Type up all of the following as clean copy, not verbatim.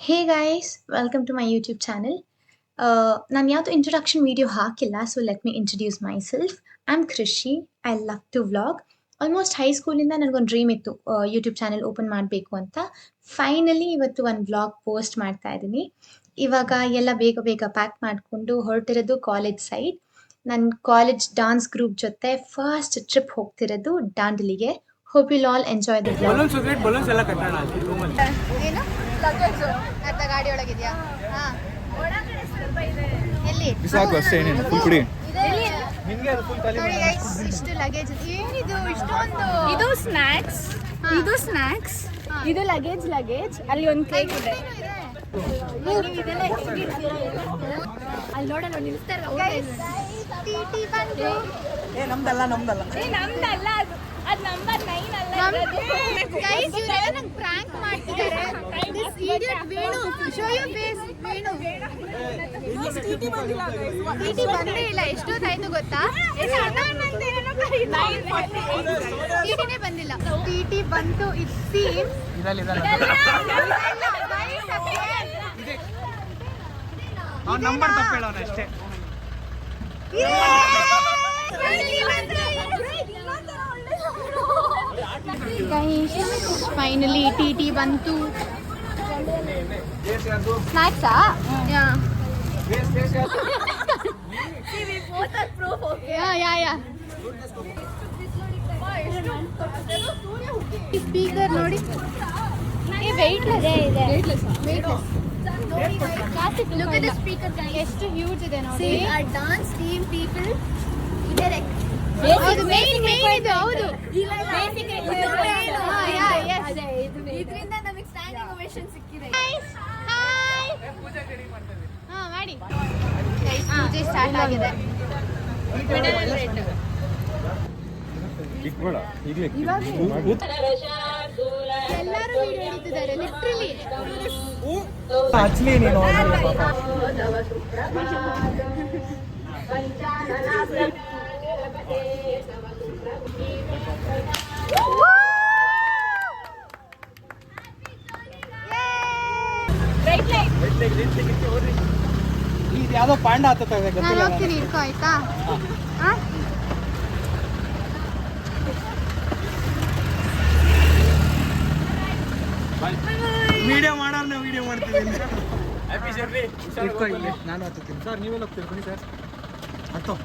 Hey guys, welcome to my YouTube channel. ನಾನು ಯಾವುದು introduction video ಹಾಕಿಲ್ಲ, so let me introduce myself. I am Krishi. I love to vlog. Almost ಹೈಸ್ಕೂಲಿಂದ ನನಗೊಂದು dream ಇತ್ತು YouTube channel open ಮಾಡಬೇಕು ಅಂತ. Finally ಇವತ್ತು ಒಂದು ವ್ಲಾಗ್ ಪೋಸ್ಟ್ ಮಾಡ್ತಾ ಇದ್ದೀನಿ. ಇವಾಗ ಎಲ್ಲ ಬೇಗ ಬೇಗ ಪ್ಯಾಕ್ ಮಾಡಿಕೊಂಡು ಹೊರಟಿರೋದು ಕಾಲೇಜ್ ಸೈಡ್. ನನ್ನ ಕಾಲೇಜ್ ಡಾನ್ಸ್ ಗ್ರೂಪ್ ಜೊತೆ ಫಸ್ಟ್ ಟ್ರಿಪ್ ಹೋಗ್ತಿರೋದು ದಾಂಡಲಿಗೆ. Hope you all enjoy the vlog. Balloons ಎಲ್ಲ ಕಟ್ಟೋಣ ಅಲ್ಲಿ ರೂಮಲ್ಲಿ. ಏನು ಲಗೇಜ್ ಅರ್ಧ ಗಾಡಿ ಒಳಗಿದ್ಯಾ? ಎಲ್ಲಿ ಬಿಸಾಕು ಅಷ್ಟೇ, ಏನೇನು ಫುಲ್ ಕುಡಿ. ನಿಮಗೆ ಅದು ಫುಲ್ ಖಾಲಿ ಮಾಡಿ. ಗೈಸ್, ಇಷ್ಟು ಲಗೇಜ್ ಏನಿದು ಇಷ್ಟೊಂದು? ಇದು ಸ್ನ್ಯಾಕ್ಸ್, ಇದು ಸ್ನ್ಯಾಕ್ಸ್, ಇದು ಲಗೇಜ್. ಅಲ್ಲಿ ಒಂದು ಕೇಕ್ ಇದೆ. ಇದೆಲ್ಲ ಅಲ್ಲಿ ನೋಡೋಣ ನಿಲ್ತಾರೆ. ಟಿಟಿ ಬಂದು ನಮ್ದಲ್ಲ ನಮ್ದಲ್ಲ, ಅದು ನಂಬರ್ 9 ಅಲ್ಲ. ಗೈಸ್, ಇವರೆಲ್ಲ ನಂಗೆ ಪ್ರಾಂಕ್ ಮಾಡ್ತಿದ್ದಾರೆ. This idiot Venu, show your face. Venu TT ಬಂದೇ ಇಲ್ಲ. ಎಷ್ಟೊತ್ತಾಯ್ತು ಗೊತ್ತಾ? ಟಿಟಿನೇ ಬಂದಿಲ್ಲ. ಟಿಟಿ ಬಂತು. ಇಟ್ ಸೀಮ್ಸ್ ನಂಬರ್ ತಪ್ಪು ಹೇಳೋಣ ಅಷ್ಟೇ. ಫೈನಲಿ ಟಿಟಿ ಬಂತು. ಸ್ನ್ಯಾಕ್ಸಾ? ಸ್ಪೀಕರ್ ನೋಡಿ, ಎಷ್ಟು ಹ್ಯೂಜ್ ಇದೆ ನೋಡಿ. ಡಾನ್ಸ್ ಟೀಮ್ ಪೀಪಲ್ ಹೌದು, ಮೇನ್ ಇದು. ಹೌದು, ಇದರಿಂದ ನಮಗೆ ಸ್ಟ್ಯಾಂಡಿಂಗ್ ಓವೇಷನ್ ಸಿಕ್ಕಿದೆ. ಮಾಡಿ. ಪೂಜೆ ಸ್ಟಾರ್ಟ್ ಆಗಿದೆ. ಎಲ್ಲರೂ ವಿಡಿಯೋ ಹಿಡಿತಿದ್ದಾರೆ ಲಿಟ್ರಲಿ. ಇದು ಯಾವ್ದೋ ಪಾಂಡ ಹತ್ತುತ್ತದೆ, ನಾನು ಗೊತ್ತಿಲ್ಲ. ಹೋಗ್ತೀನಿ, ಇಟ್ಕೋ ಆಯ್ತಾ? ವಿಡಿಯೋ ಮಾಡೋಣ, ವಿಡಿಯೋ ಮಾಡ್ತಿದ್ದೀನಿ. ಇಟ್ಕೋ ಇಲ್ಲಿ, ನಾನು ಹತ್ತುತ್ತೀನಿ. ಸರ್ ನೀವೆಲ್ಲ ಹೋಗ್ತೀರಿ ಬನ್ನಿ ಸರ್. ಹತ್ತೋ.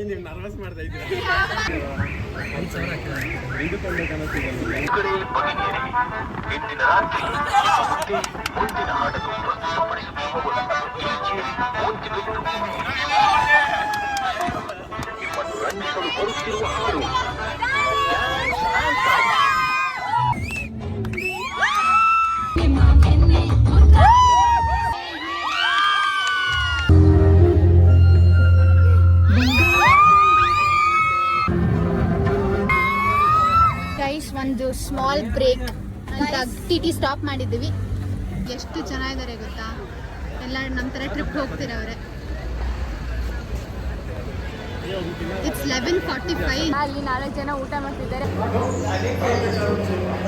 ನೀವು ನರ್ವಸ್ ಮಾಡ್ತಾ ಇದ್ದೀರಾ? ಗೈಸ್, ಒಂದು ಸ್ಮಾಲ್ ಬ್ರೇಕ್ ಅಂತ ಟಿಟಿ ಸ್ಟಾಪ್ ಮಾಡಿದ್ದೀವಿ. ಎಷ್ಟು ಜನ ಇದ್ದಾರೆ ಗೊತ್ತಾ? ಎಲ್ಲ ನಮ್ಮ ಥರ ಟ್ರಿಪ್ ಹೋಗ್ತಿರವ್ರೆ. ಇಟ್ಸ್ 11:45. ಅಲ್ಲಿ 4 ಜನ ಊಟ ಮಾಡ್ತಿದ್ದಾರೆ.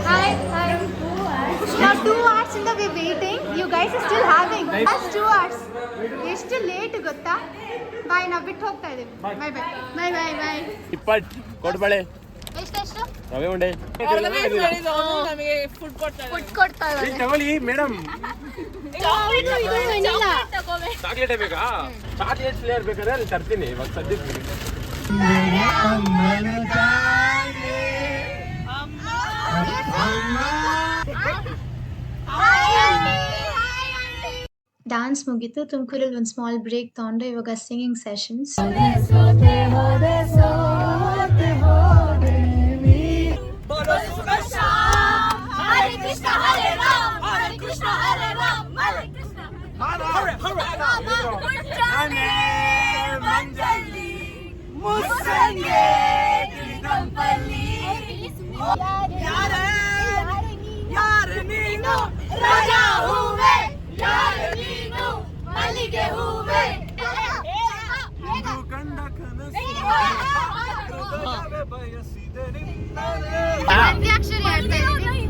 Hi. Now 2 hours ಇಂದ we waiting. You guys are still having. That's 2 hours. ಎಷ್ಟು ಲೇಟ್ ಗೊತ್ತಾ? ಬಾಯ್, ನಾವು ಬಿಟ್ಟು ಹೋಗ್ತಾ ಇದೀವಿ. ಬಾಯ್. ಇಪ್ಪಟ್ ಕೊಡ್ಬಳೆ. ಎಷ್ಟು ರವೆ ಉಂಡೆ ನಮಗೆ ಫುಡ್ ಕೊಡ್ತಾ ಇದ್ದಾರೆ. ತಗೊಳ್ಳಿ ಮೇಡಮ್. ಚಾಕ್ಲೇಟ್ ಬೇಕಾ? ಚಾಕ್ಲೇಟ್ ಫ್ಲೇವರ್ ಬೇಕಾದ್ರೆ ಅಲ್ಲಿ ತರ್ತೀನಿ. ಇವಾಗ ಸದ್ಯಕ್ಕೆ ಡಾನ್ಸ್ ಮುಗೀತು. ತುಮಕೂರಲ್ಲಿ ಒಂದು ಸ್ಮಾಲ್ ಬ್ರೇಕ್ ತಗೊಂಡು ಇವಾಗ singing sessions. Hare Krishna Hare Ram, Hare Krishna Hare Ram, Hare Krishna. ಬಯಸಿದೆ ನಿನ್ನನೆ. ಅಂತ್ಯಾಕ್ಷರಿ ಆಡ್ತಾ ಇದೀವಿ.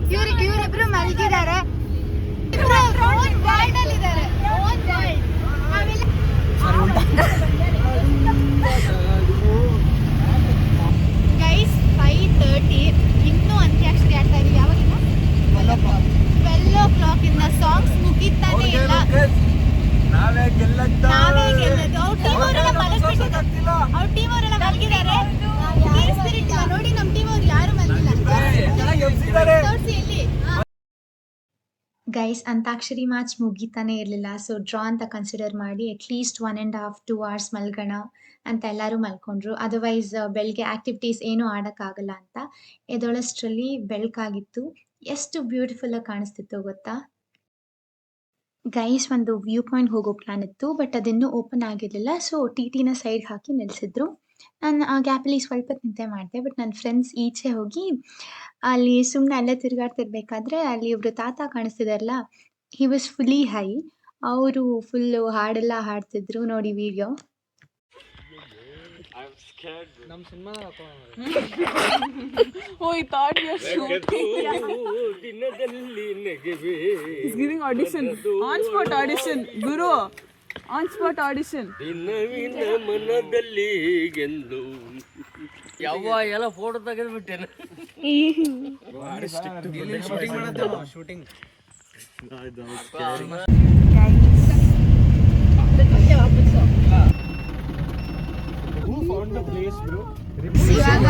ಇವರಿಬ್ರು ಮಲಗಿದ್ದಾರೆ. ಓನ್ ವರ್ಲ್ಡ್ ಅಲ್ಲಿ ಇದ್ದಾರೆ. Own world. ಗೈಸ್ 5:30 ಇನ್ನೂ ಅಂತ್ಯಾಕ್ಷರಿ ಆಡ್ತಾ ಇದೀವಿ. ಯಾವಾಗಿಂದ 12 o'clock ಇಂದ ಸಾಂಗ್ಸ್ ಮುಗಿತಾನೆ ಇಲ್ಲ. ನಾವೇ ಗೆಲ್ಲದ್ದು. ಅವ್ರ ಟೀಮ್ ಅವರೆಲ್ಲ ಮಲಗಿಬಿಟ್ಟಿದ್ದಾರೆ. ಅವ್ರ ಟೀಮ್ ಅವರೆಲ್ಲ ಮಲಗಿದ್ದಾರೆ. ಸ್ಪಿರಿಟ್ ಇಲ್ಲ ನೋಡಿ. ನಮ್ಮ ಟೀಮ್ ಅವ್ರು ಯಾರು ಮಲಗಿಲ್ಲ. ತೋರಿಸಿ ಎಲ್ಲಿ. ಗೈಸ್, ಅಂತಾಕ್ಷರಿ ಮ್ಯಾಚ್ ಮುಗಿತಾನೆ ಇರಲಿಲ್ಲ. ಸೊ ಡ್ರಾ ಅಂತ ಕನ್ಸಿಡರ್ ಮಾಡಿ ಅಟ್ಲೀಸ್ಟ್ 1.5 2 hours ಮಲ್ಗೋಣ ಅಂತ ಎಲ್ಲರೂ ಮಲ್ಕೊಂಡ್ರು. ಅದರ್ವೈಸ್ ಬೆಳಗ್ಗೆ ಆಕ್ಟಿವಿಟೀಸ್ ಏನೂ ಆಡೋಕ್ಕಾಗಲ್ಲ ಅಂತ. ಎದೊಳಷ್ಟರಲ್ಲಿ ಬೆಳಕಾಗಿತ್ತು. ಎಷ್ಟು ಬ್ಯೂಟಿಫುಲ್ಲಾಗಿ ಕಾಣಿಸ್ತಿತ್ತು ಗೊತ್ತಾ ಗೈಸ್. ಒಂದು ವ್ಯೂ ಪಾಯಿಂಟ್ ಹೋಗೋ ಪ್ಲಾನ್ ಇತ್ತು, ಬಟ್ ಅದಿನ್ನೂ ಓಪನ್ ಆಗಿರಲಿಲ್ಲ. ಸೊ ಟಿಟಿನ ಸೈಡ್ ಹಾಕಿ ನಿಲ್ಲಿಸಿದ್ರು. ನಾನು ಆ ಗ್ಯಾಪಲ್ಲಿ ಸ್ವಲ್ಪ ನಿದ್ದೆ ಮಾಡಿದೆ. ಬಟ್ ನನ್ನ ಫ್ರೆಂಡ್ಸ್ ಈಚೆ ಹೋಗಿ ಅಲ್ಲಿ ಸುಮ್ಮನೆ ಅಲ್ಲೇ ತಿರುಗಾಡ್ತಿರ್ಬೇಕಾದ್ರೆ ಅಲ್ಲಿ ಒಬ್ರು ತಾತ ಕಾಣಿಸ್ತಿದಾರಲ್ಲ, ಹಿ ವಾಸ್ ಫುಲ್ಲಿ ಹೈ. ಅವರು ಫುಲ್ಲು ಹಾಡೆಲ್ಲ ಹಾಡ್ತಿದ್ರು ನೋಡಿ ವಿಡಿಯೋ. ನಮ್ಮ cinema Oh, he thought we are shooting. He's giving audition. On spot audition. Guru. On spot audition. ಮನದಲ್ಲಿ ಗೆಂದು ಯಾವ ಎಲ್ಲ ಫೋಟೋ ತೆಗೆದ್ಬಿಟ್ಟೇನೆ. ಶೂಟಿಂಗ್ ಮಾಡತ್ತೇವ shooting. Who found the place, bro? ಇವಾಗ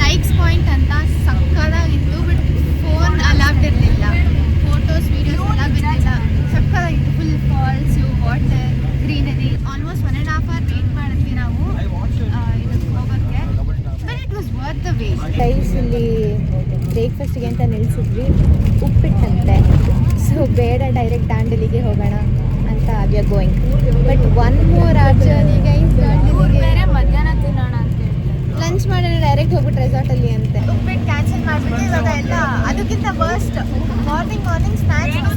ಸೈಕ್ಸ್ ಪಾಯಿಂಟ್ ಅಂತ ಸಕ್ಕದಾಗಿತ್ತು. ಬಟ್ ಫೋನ್ ಅಲೌಡ್ ಇರಲಿಲ್ಲ. ಫೋಟೋಸ್ ವಿಡಿಯೋಸ್ ಅಲೌಡ್ ಇರಲಿಲ್ಲ. ಸಕ್ಕದಾಗಿತ್ತು. Full falls, water, greenery. Almost 1.5 hour wait ಮಾಡಿದ್ವಿ ನಾವು ಇದಕ್ಕೆ ಹೋಗೋಕ್ಕೆ. But it was worth the wait. Guys, ಇಲ್ಲಿ ಬ್ರೇಕ್ಫಾಸ್ಟಿಗೆ ಅಂತ ನಿಲ್ಲಿಸಿದ್ವಿ. ಉಪ್ಪಿಟ್ಟಂತೆ. ಸೊ ಬೇಡ, ಡೈರೆಕ್ಟ್ ದಾಂಡೇಲಿಗೆ ಹೋಗೋಣ ಅಂತ we are going. But 1 more hour journey ಗೈಸ್. ದಾಂಡೇಲಿಗೆ ಮಧ್ಯಾಹ್ನ ತಿನ್ನೋಣ ಅಂತ ಲಂಚ್ ಮಾಡೋಣ, ಡೈರೆಕ್ಟ್ ಹೋಗ್ಬಿಟ್ಟು ರೆಸಾರ್ಟಲ್ಲಿ ಅಂತೆ. ಉಪ್ಪಿಟ್ಟು ಕ್ಯಾನ್ಸಲ್ ಮಾಡಿಬಿಟ್ಟು ಇವಾಗ ಎಲ್ಲ ಅದಕ್ಕಿಂತ ವರ್ಸ್ಟ್ ಮಾರ್ನಿಂಗ್ ಸ್ನ್ಯಾಕ್ಸ್.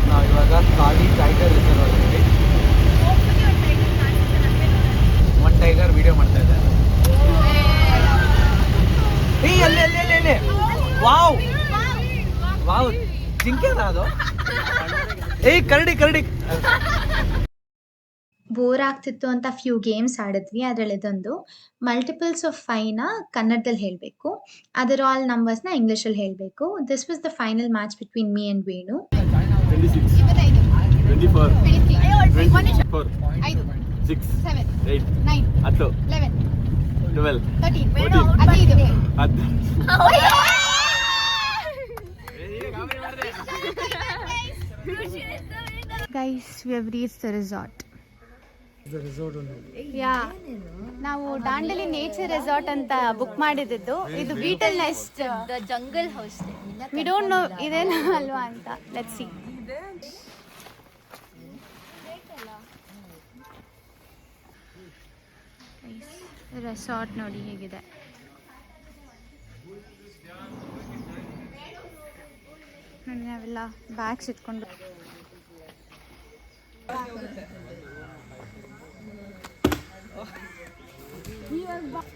ನಾವು ಇವಾಗ ಖಾಲಿ ಟೈಗರ್ ರಿಸರ್ವ್ ಅಲ್ಲಿ ಒಂದು ಟೈಗರ್ ವಿಡಿಯೋ ಮಾಡ್ತಾ ಇದ್ದಾರೆ. ಅಲ್ಲಿ ವಾವ್ ವಾವ್, ಜಿಂಕೆನಾ ಅದು? ಕರಡಿ. ಬೋರ್ ಆಗ್ತಿತ್ತು ಅಂತ ಫ್ಯೂ ಗೇಮ್ಸ್ ಆಡಿದ್ವಿ. ಅದರಲ್ಲಿ ಇದೊಂದು ಮಲ್ಟಿಪಲ್ಸ್ ಆಫ್ 5ನ ಕನ್ನಡದಲ್ಲಿ ಹೇಳಬೇಕು, ಅದರ್ ಆಲ್ ನಂಬರ್ಸ್ನ ಇಂಗ್ಲೀಷಲ್ಲಿ ಹೇಳಬೇಕು. This was the final match between me and Venu. 26 24 24 5 6 7 8 9 10 11 12 13 10 Guys, we have reached the resort. ನಾವು ದಾಂಡೇಲಿ ನೇಚರ್ ರೆಸಾರ್ಟ್ ಅಂತ ಬುಕ್ ಮಾಡಿದ್ದು. ಇದು beetle nest The jungle house. We don't know ಇದೇನಾ ಅಲ್ವಾ ಅಂತ. Let's see. ರೆಸಾರ್ಟ್ ನೋಡಿ ಹೇಗಿದೆ. ನಾವೆಲ್ಲ ಬ್ಯಾಗ್ಸ್ ಇಟ್ಕೊಂಡು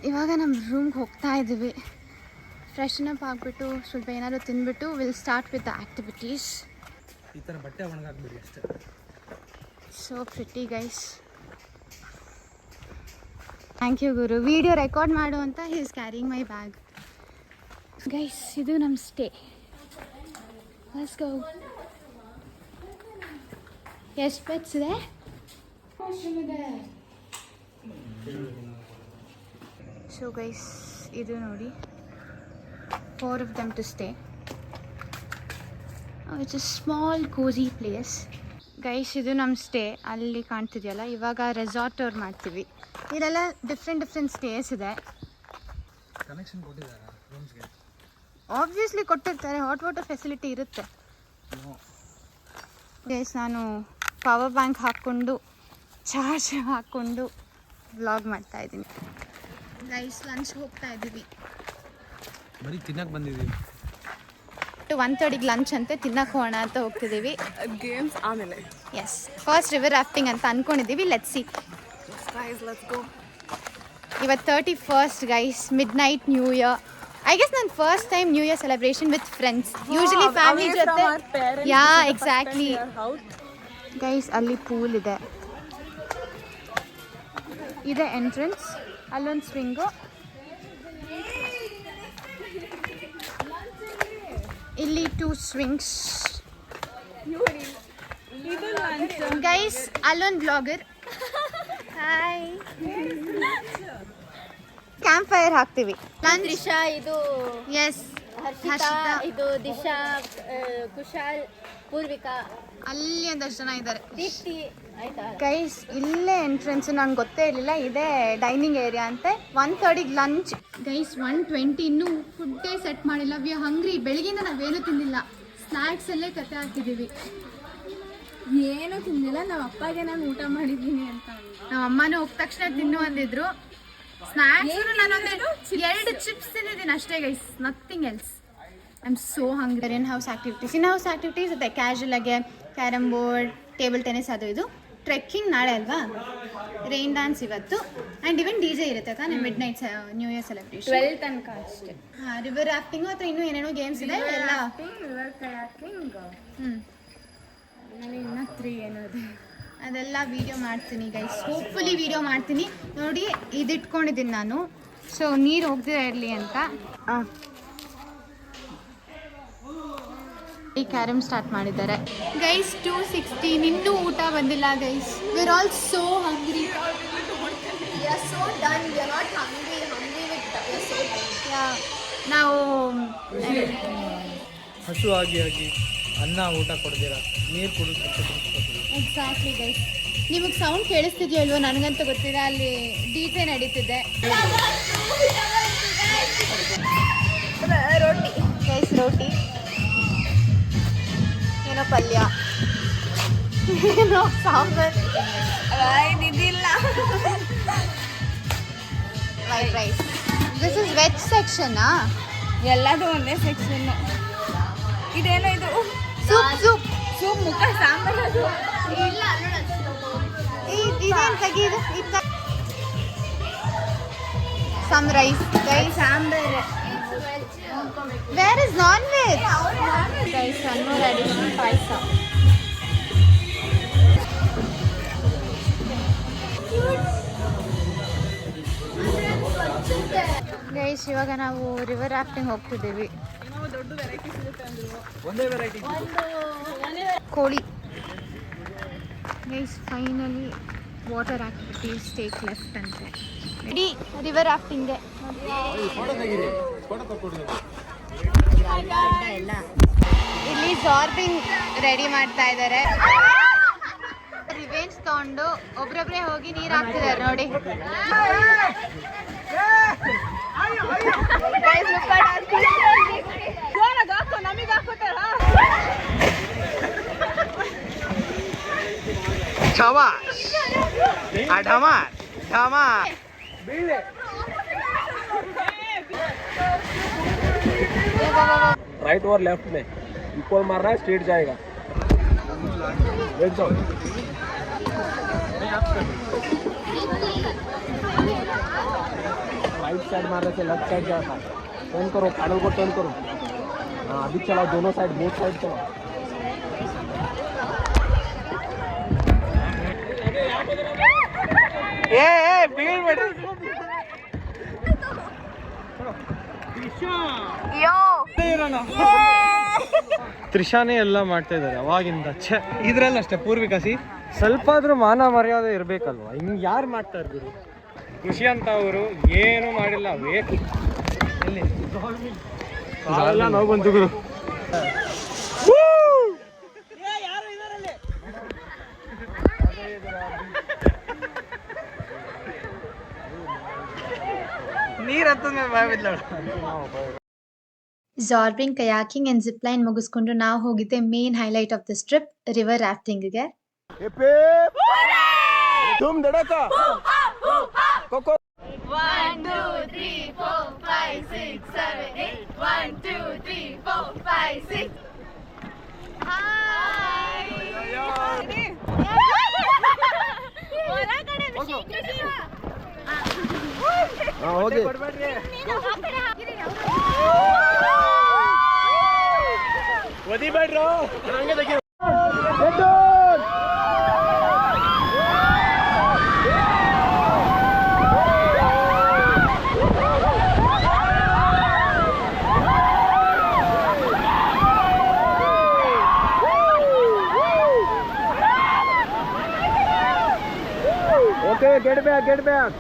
ಇವಾಗ ನಮ್ಮ ರೂಮ್ಗೆ ಹೋಗ್ತಾ ಇದ್ದೀವಿ. ಫ್ರೆಶನ್ ಅಪ್ ಆಗಿಬಿಟ್ಟು ಸ್ವಲ್ಪ ಏನಾದರೂ ತಿಂದ್ಬಿಟ್ಟು will start with the activities. ಈ ಥರ ಬಟ್ಟೆ ಒಣಗಾಕ್ಬಿಡಿ ಅಷ್ಟೇ. So pretty guys. Thank you ಗುರು. ವಿಡಿಯೋ ರೆಕಾರ್ಡ್ ಮಾಡು ಅಂತ he is carrying my bag. Guys, ಇದು ನಮ್ಮ ಸ್ಟೇ. Let's go. ಎಷ್ಟು ಬೆಡ್ಸ್ ಇದೆ? ಸೊ ಗೈಸ್, ಇದು ನೋಡಿ 4 of them to stay. It's a small cozy place. Guys, ಇದು ನಮ್ಮ ಸ್ಟೇ. ಅಲ್ಲಿ ಕಾಣ್ತಿದೆಯಲ್ಲ, ಇವಾಗ ರೆಸಾರ್ಟ್ ಅವ್ರು ಮಾಡ್ತೀವಿ. ಇಲ್ಲೆಲ್ಲ ಡಿಫ್ರೆಂಟ್ ಸ್ಟೇಸ್ ಇದೆ. ಕನೆಕ್ಷನ್ ಕೊಟ್ಟಿದ್ದಾರೆ ರೂಮ್ಸ್ಗೆ. ಆಬ್ವಿಯಸ್ಲಿ ಕೊಟ್ಟಿರ್ತಾರೆ. ಹಾಟ್ ವಾಟರ್ ಫೆಸಿಲಿಟಿ ಇರುತ್ತೆ. ಗೈಸ್, ನಾನು ಪವರ್ ಬ್ಯಾಂಕ್ ಹಾಕ್ಕೊಂಡು ಚಾರ್ಜ್ ಹಾಕ್ಕೊಂಡು ವ್ಲಾಗ್ ಮಾಡ್ತಾ ಇದ್ದೀನಿ. ಗೈಸ್, ಲಂಚ್ ಹೋಗ್ತಾ ಇದ್ದೀವಿ. ಬರೀ ತಿನ್ನಕ್ಕೆ ಬಂದಿದ್ದೀವಿ. ಇವತ್ತು 1:30ಗೆ ಲಂಚ್ ಅಂತೆ, ತಿನ್ನಕ್ಕೆ ಹೋಗೋಣ ಅಂತ ಹೋಗ್ತಿದ್ದೀವಿ. ಗೇಮ್ಸ್ ಆಮೇಲೆ. ಎಸ್, ಫಸ್ಟ್ ರಿವರ್ ರಾಫ್ಟಿಂಗ್ ಅಂತ ಅಂದ್ಕೊಂಡಿದ್ದೀವಿ. Let's see. ಇವತ್ತು 31st guys, midnight new year. I guess ನನ್ನ first time new year celebration with friends. Usually family ಜೊತೆ. Yeah exactly guys. ಅಲ್ಲಿ ಪೂಲ್ ಇದೆ ಎಂಟ್ರೆನ್ಸ್. ಅಲ್ಲೊಂದು ಸ್ವಿಂಗು, ಇಲ್ಲಿ 2 ಸ್ವಿಂಗ್ಸ್. ಗೈಸ್ ಅಲ್ಲೊಂದು ಬ್ಲಾಗರ್. ಹಾಯ್. ಕ್ಯಾಂಪ್ ಫೈರ್ ಹಾಕ್ತೀವಿ. ತ್ರಿಷಾ, ಇದು ಎಸ್, ಹರ್ಷಿತಾ, ಇದು ದಿಶಾ, ಕುಶಾಲ್, ಪೂರ್ವಿಕಾ, ಅಲ್ಲಿ ಒಂದಷ್ಟು ಜನ ಇದ್ದಾರೆ. ದೀಪ್ತಿ. ಆಯ್ತಾ ಗೈಸ್ ಇಲ್ಲೇ ಎಂಟ್ರೆನ್ಸ್, ನಂಗೆ ಗೊತ್ತೇ ಇರಲಿಲ್ಲ ಇದೇ ಡೈನಿಂಗ್ ಏರಿಯಾ ಅಂತೆ. 1:30ಗೆ ಲಂಚ್ ಗೈಸ್. 1:20 ಇನ್ನೂ ಫುಡ್ಡೇ ಸೆಟ್ ಮಾಡಿಲ್ಲ. ವಿ ಹಂಗ್ರಿ. ಬೆಳಗಿಂದ ನಾವೇನು ತಿಂದಿಲ್ಲ, ಸ್ನ್ಯಾಕ್ಸ್ ಅಲ್ಲೇ ಕತೆ ಹಾಕಿದ್ದೀವಿ. ಏನು ತಿಂದಿಲ್ಲ. ನಮ್ಮ ಅಪ್ಪಗೆ ನಾನು ಊಟ ಮಾಡಿದ್ದೀನಿ ಅಂತ. ನಮ್ಮ ಅಮ್ಮನೂ ಹೋದ ತಕ್ಷಣ ತಿನ್ನು ಅಂದಿದ್ರು. ಸ್ನ್ಯಾಕ್ಸ್ ನಾನೊಂದು 2 ಚಿಪ್ಸ್ ತಿಂದಿದ್ದೀನಿ ಅಷ್ಟೇ guys, nothing else. I am so hungry. In house activities ಇದೆ ಕ್ಯಾಶುಯಲ್ ಆಗಿ. ಕ್ಯಾರಮ್ ಬೋರ್ಡ್, ಟೇಬಲ್ ಟೆನ್ನಿಸ್, ಅದು ಇದು. ಟ್ರೆಕ್ಕಿಂಗ್ ನಾಳೆ ಅಲ್ವಾ, ರೈನ್ ಡ್ಯಾನ್ಸ್ ಇವತ್ತು, ಆ್ಯಂಡ್ ಇವನ್ DJ ಇರುತ್ತೆ ತಾನೇ mid night new year celebration. 12 ತನಕ ಅಷ್ಟೇ. ಹಾಂ, ರಿವರ್ ರಾಫ್ಟಿಂಗು ಅಥವಾ ಇನ್ನೂ ಏನೇನೋ ಗೇಮ್ಸ್ ಇದೆ ಎಲ್ಲ. ರಿವರ್ ಕಯಾಕಿಂಗ್, ಇನ್ನ 3 ಏನೋ ಇದೆ. ಅದೆಲ್ಲ ವೀಡಿಯೋ ಮಾಡ್ತೀನಿ ಗೈಸ್, ಹೋಪ್ಫುಲಿ ವೀಡಿಯೋ ಮಾಡ್ತೀನಿ. ನೋಡಿ ಇದಿಟ್ಕೊಂಡಿದ್ದೀನಿ ನಾನು, ಸೊ ನೀರು ಹೋಗ್ದಿರ ಇರಲಿ ಅಂತ. ಈ ಕ್ಯಾರಮ್ ಸ್ಟಾರ್ಟ್ ಮಾಡಿದ್ದಾರೆ ಗೈಸ್. 2:16 ಇನ್ನೂ ಊಟ ಬಂದಿಲ್ಲ guys. We are all so hungry. ನಾವು ಹಸು ಆಗಿ ಅನ್ನ ಊಟ ಕೊಡ್ತೀರಾ, ನೀರು ಎಕ್ಸಾಕ್ಟ್ಲಿ ಗೈಸ್. ನಿಮಗೆ ಸೌಂಡ್ ಕೇಳಿಸ್ತಿದೆಯೋ ಇಲ್ವೋ ನನಗಂತ ಗೊತ್ತಿಲ್ಲ, ಅಲ್ಲಿ DJ ನಡೀತಿದೆ. ಗೈಸ್ ರೋಟಿ, ಏನೋ ಪಲ್ಯ, ಏನೋ ಸಾಂಬಾರ್, ಇದಿಲ್ಲ. White rice. This is veg ಸೆಕ್ಷನ್ನಾ? ಎಲ್ಲದು ಒಂದೇ ಸೆಕ್ಷನ್. ಇದೇನೋ ಇದು ಸೂಪ್ ಮುಖ ಸಾಂಬಾರ್. ಅದು ಇದೇನು ತೆಗೀದು. Some rice guys. Sambar. Where is non-veg? Guys, one more addition, paisa. Guys ಇವಾಗ ನಾವು ರಿವರ್ ರಾಫ್ಟಿಂಗ್ ಹೋಗ್ತಿದ್ದೀವಿ. ಒಂದೇ ವೆರೈಟಿ ಕೋಳಿ. Guys finally water activities take left ಅಂತೆ. ಇಡೀ ರಿವರ್ ರಾಫ್ಟಿಂಗ್ಗೆ ಇಲ್ಲಿ ಜಾರ್ಬಿಂಗ್ ರೆಡಿ ಮಾಡ್ತಾ ಇದ್ದಾರೆ. ರಿವೆಂಜ್ ತಗೊಂಡು ಒಬ್ರೊಬ್ರೆ ಹೋಗಿ ನೀರು ಹಾಕ್ತಿದ್ದಾರೆ ನೋಡಿ. राइट और लेफ्ट में इक्वल मार रहा है, स्ट्रेट जाएगा. बैठ जाओ. राइट साइड मारने से लेफ्ट साइड जाता है. टर्न करो, पैडल को टर्न करो. हाँ, अभी चलाओ दोनों साइड, बोथ साइड चलाओ. ತ್ರಿಷಾನೇ ಎಲ್ಲ ಮಾಡ್ತಾ ಇದ್ದಾರೆ ಅವಾಗಿಂದ. ಇದ್ರಲ್ಲಿ ಅಷ್ಟೇ ಪೂರ್ವಿಕಾಸಿ ಸ್ವಲ್ಪ ಆದ್ರೂ ಮಾನ ಮರ್ಯಾದೆ ಇರ್ಬೇಕಲ್ವಾ? ಹಿಂಗ್ ಯಾರು ಮಾಡ್ತಾ ಇರ್ಬೋದು? ಖುಷಿ ಅಂತ ಅವರು ಏನು ಮಾಡಿಲ್ಲ. ಬೇಕು ನಾವು ಬಂತು ಗುರು. Zorbing, kayaking and zip line ಮುಗಿಸ್ಕೊಂಡು ನಾವು ಹೋಗಿದ್ದೆ main highlight of this trip, river ರಾಫ್ಟಿಂಗ್ಗೆ. 1, 2, 3, 4, 5, 6, 7, 8. 1, 2, 3, 4, 5, 6. Hi. ಹೊರಗಡೆ ಹೋಗಿ ಒದಿಬೇಡ್ರು ಓಕೆ ಗೆಟ್ ಬ್ಯಾಕ್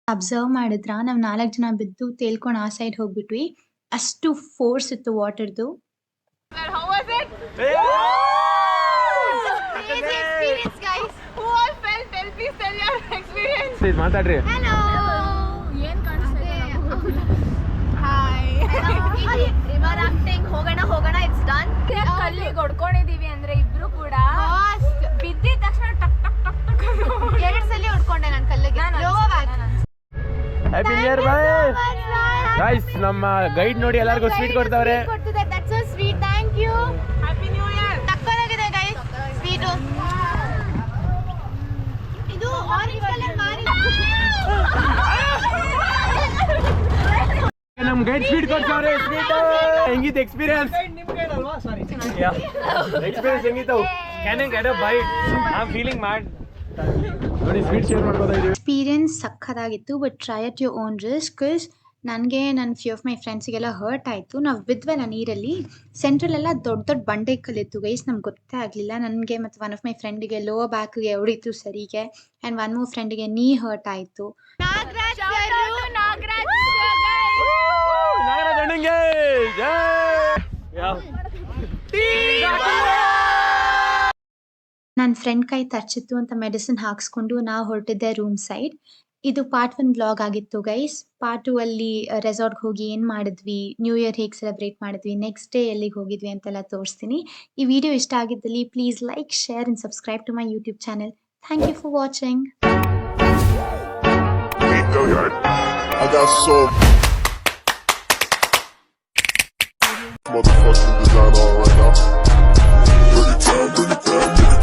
ಅಬ್ಸರ್ವ್ ಮಾಡಿದ್ರ ನಾವು 4 ಜನ ಬಿದ್ದು ತೇಲ್ಕೊಂಡು ಆ ಸೈಡ್ ಹೋಗ್ಬಿಟ್ವಿ. ಅಷ್ಟು ಫೋರ್ಸ್ ಇತ್ತು ವಾಟರ್ದು. How was it? Crazy experience, guys. Who all felt? Please tell your experience. ಮಾತಾಡ್ರಿ. Hello. ಏನ್ ಕಾಣಿಸ್ತಾ ಇದೆ? Hi. River rafting ಹೋಗೋಣ it's done. ಕಲ್ಲಿಗೆ ಹೊಡ್ಕೊಂಡಿದೀವಿ ಅಂದ್ರೆ ಇಬ್ರು ಕೂಡ ಬಿದ್ದಿದ ತಕ್ಷಣ ಟಕ್ ಟಕ್ ಟಕ್ ಟಕ್ 2 ಸಲ ಹೊಡ್ಕೊಂಡೆ ನಾನು ಕಲ್ಲಿಗೆ. Happy new year bye guys. ನಮ್ಮ ಗೈಡ್ ನೋಡಿ ಎಲ್ಲರಿಗೂ ಸ್ವೀಟ್ ಕೊಡ್ತಾವ್ರೆ. That's so sweet. Thank you. Happy New Year. ತಕ್ಕಲಾಗಿದೆ guys. Sweet. ಇದು ಆರೆಂಜ್ ಕಲರ್ ಮಾರಿ. ನಮ್ ಗೈಡ್ ಸ್ವೀಟ್ ಕೊಡ್ತಾವ್ರೆ. ಸ್ವೀಟ್ ಹೆಂಗಿತ್ತು ಎಕ್ಸ್ಪೀರಿಯನ್ಸ್? ಎಕ್ಸ್ಪೀರಿಯನ್ಸ್ ಹೆಂಗಿತ್ತು? Can I get a bite? I am feeling mad. ನೋಡಿ ಸ್ವೀಟ್ ಶೇರ್ ಮಾಡ್ಕೋತಾ ಇದೀವಿ. ಎಕ್ಸ್ಪೀರಿಯನ್ಸ್ ಸಕ್ಕತ್ತಾಗಿತ್ತು. But try at your own risk. Because ನನಗೆ ನನ್ನ ಫ್ಯೂ ಆಫ್ ಮೈ ಫ್ರೆಂಡ್ಸಿಗೆಲ್ಲ ಹರ್ಟ್ ಆಯಿತು. ನಾವು ಬಿದ್ವಲ್ಲ ನೀರಲ್ಲಿ, ಸೆಂಟ್ರಲೆಲ್ಲ ದೊಡ್ಡ ದೊಡ್ಡ ಬಂಡೆ ಕಲ್ಲಿತ್ತು ಗೈಸ್. ನಮ್ಗೆ ಗೊತ್ತೇ ಆಗಲಿಲ್ಲ. ನನಗೆ ಮತ್ತು ಒನ್ ಆಫ್ ಮೈ ಫ್ರೆಂಡಿಗೆ ಲೋವರ್ ಬ್ಯಾಕ್ಗೆ ಹೊಡಿತು ಸರಿಗೆ. ಆ್ಯಂಡ್ ಒನ್ ಮೋರ್ ಫ್ರೆಂಡಿಗೆ ನೀ ಹರ್ಟ್ ಆಯಿತು. ನಾಗರಾಜ್ ನಾಗರಾಜ್ ಅಣ್ಣಂಗೆ ಜೈ. ನನ್ನ ಫ್ರೆಂಡ್ ಕೈ ತರ್ಚಿತ್ತು ಅಂತ ಮೆಡಿಸಿನ್ ಹಾಕ್ಸ್ಕೊಂಡು ನಾವು ಹೊರಟಿದ್ದೆ ರೂಮ್ ಸೈಡ್. ಇದು ಪಾರ್ಟ್ 1 ವ್ಲಾಗ್ ಆಗಿತ್ತು ಗೈಸ್. ಪಾರ್ಟ್ 2 ಅಲ್ಲಿ ರೆಸಾರ್ಟ್ಗೆ ಹೋಗಿ ಏನು ಮಾಡಿದ್ವಿ, ನ್ಯೂ ಇಯರ್ ಹೇಗೆ ಸೆಲೆಬ್ರೇಟ್ ಮಾಡಿದ್ವಿ, ನೆಕ್ಸ್ಟ್ ಡೇ ಎಲ್ಲಿಗೆ ಹೋಗಿದ್ವಿ ಅಂತೆಲ್ಲ ತೋರಿಸ್ತೀನಿ. ಈ ವಿಡಿಯೋ ಇಷ್ಟ ಆಗಿದ್ದಲ್ಲಿ please like, share and subscribe to my YouTube channel. Thank you for watching. I got so motherfucking design on right now. Bring it down, bring it down, bring it down.